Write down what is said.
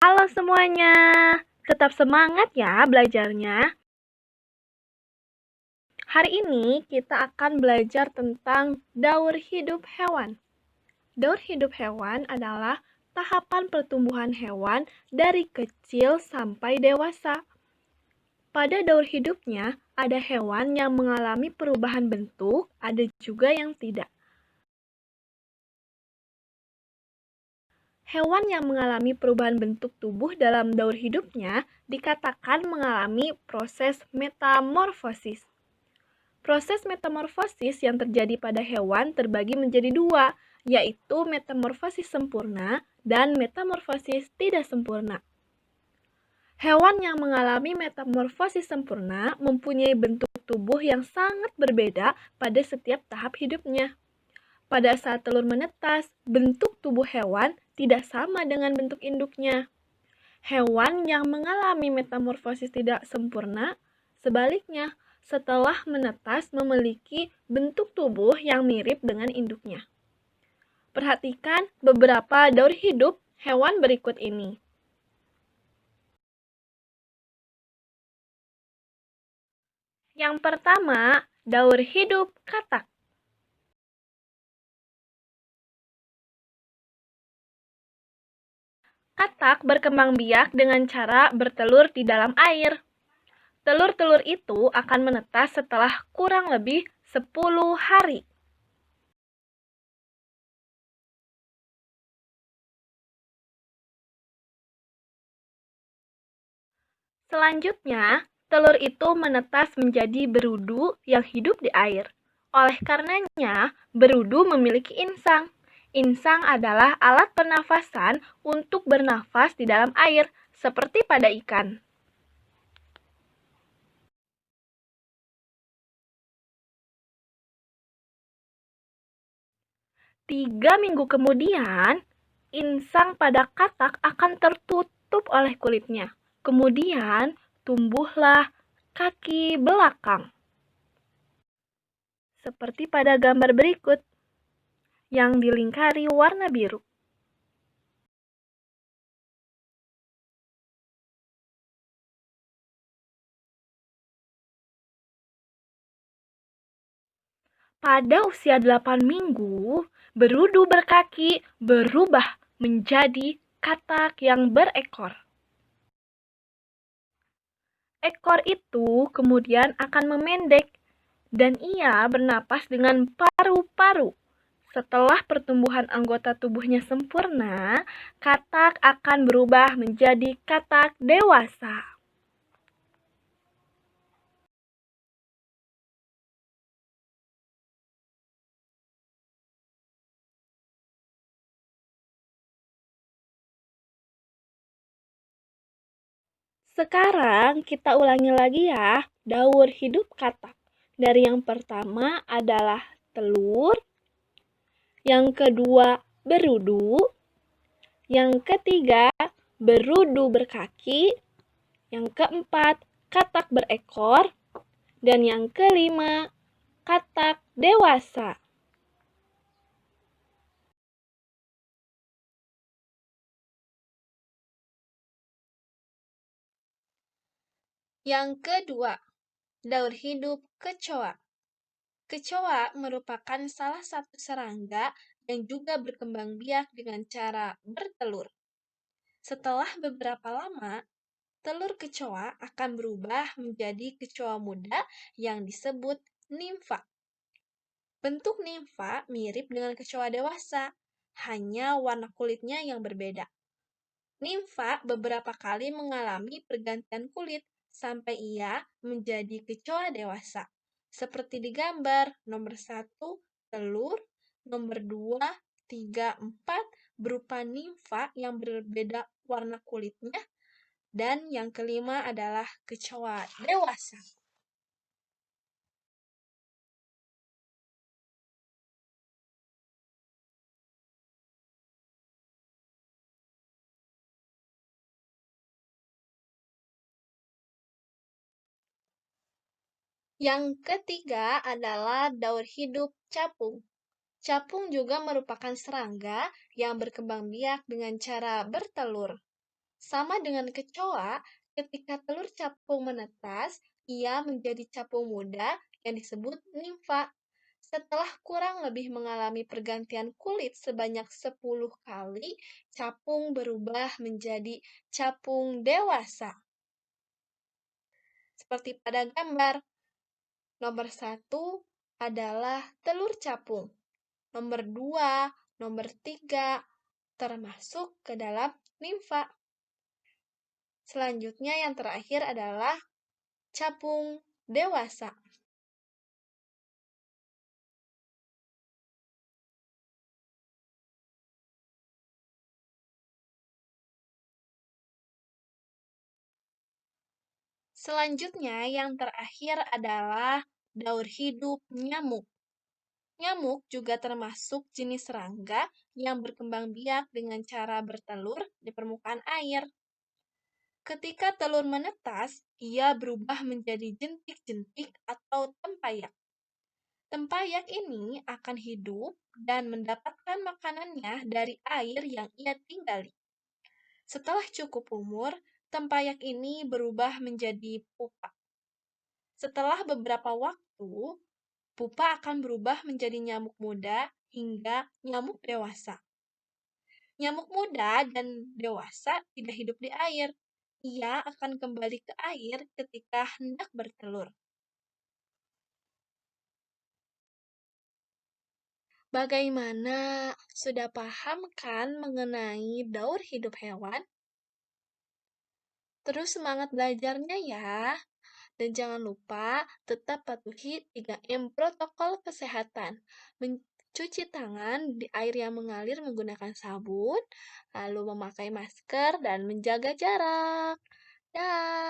Halo semuanya, tetap semangat ya belajarnya. Hari ini kita akan belajar tentang daur hidup hewan. Daur hidup hewan adalah tahapan pertumbuhan hewan dari kecil sampai dewasa. Pada daur hidupnya, ada hewan yang mengalami perubahan bentuk, ada juga yang tidak. Hewan yang mengalami perubahan bentuk tubuh dalam daur hidupnya dikatakan mengalami proses metamorfosis. Proses metamorfosis yang terjadi pada hewan terbagi menjadi dua, yaitu metamorfosis sempurna dan metamorfosis tidak sempurna. Hewan yang mengalami metamorfosis sempurna mempunyai bentuk tubuh yang sangat berbeda pada setiap tahap hidupnya. Pada saat telur menetas, bentuk tubuh hewan tidak sama dengan bentuk induknya. Hewan yang mengalami metamorfosis tidak sempurna, sebaliknya, setelah menetas memiliki bentuk tubuh yang mirip dengan induknya. Perhatikan beberapa daur hidup hewan berikut ini. Yang pertama, daur hidup katak. Katak berkembang biak dengan cara bertelur di dalam air. Telur-telur itu akan menetas setelah kurang lebih 10 hari. Selanjutnya, telur itu menetas menjadi berudu yang hidup di air. Oleh karenanya, berudu memiliki insang. Insang adalah alat pernafasan untuk bernafas di dalam air, seperti pada ikan. Tiga minggu kemudian, insang pada katak akan tertutup oleh kulitnya. Kemudian, tumbuhlah kaki belakang. Seperti pada gambar berikut, yang dilingkari warna biru. Pada usia 8 minggu, berudu berkaki berubah menjadi katak yang berekor. Ekor itu kemudian akan memendek dan ia bernapas dengan paru-paru. Setelah pertumbuhan anggota tubuhnya sempurna, katak akan berubah menjadi katak dewasa. Sekarang kita ulangi lagi ya, daur hidup katak. Dari yang pertama adalah telur, yang kedua berudu, yang ketiga berudu berkaki, yang keempat katak berekor, dan yang kelima katak dewasa. Yang kedua, daur hidup kecoa. Kecoa merupakan salah satu serangga yang juga berkembang biak dengan cara bertelur. Setelah beberapa lama, telur kecoa akan berubah menjadi kecoa muda yang disebut nimfa. Bentuk nimfa mirip dengan kecoa dewasa, hanya warna kulitnya yang berbeda. Nimfa beberapa kali mengalami pergantian kulit sampai ia menjadi kecoa dewasa. Seperti di gambar, nomor 1 telur, nomor 2, 3, 4 berupa nimfa yang berbeda warna kulitnya, dan yang kelima adalah kecoa dewasa. Yang ketiga adalah daur hidup capung. Capung juga merupakan serangga yang berkembang biak dengan cara bertelur. Sama dengan kecoa, ketika telur capung menetas, ia menjadi capung muda yang disebut nimfa. Setelah kurang lebih mengalami pergantian kulit sebanyak 10 kali, capung berubah menjadi capung dewasa. Seperti pada gambar, nomor 1 adalah telur capung. Nomor 2, nomor 3 termasuk ke dalam nimfa. Selanjutnya yang terakhir adalah capung dewasa. Selanjutnya yang terakhir adalah daur hidup nyamuk. Nyamuk juga termasuk jenis serangga yang berkembang biak dengan cara bertelur di permukaan air. Ketika telur menetas, ia berubah menjadi jentik-jentik atau tempayak. Tempayak ini akan hidup dan mendapatkan makanannya dari air yang ia tinggali. Setelah cukup umur, tempayak ini berubah menjadi pupa. Setelah beberapa waktu, pupa akan berubah menjadi nyamuk muda hingga nyamuk dewasa. Nyamuk muda dan dewasa tidak hidup di air. Ia akan kembali ke air ketika hendak bertelur. Bagaimana? Sudah paham kan mengenai daur hidup hewan? Terus semangat belajarnya ya. Dan jangan lupa tetap patuhi 3M protokol kesehatan. Mencuci tangan di air yang mengalir menggunakan sabun, lalu memakai masker dan menjaga jarak. Dah.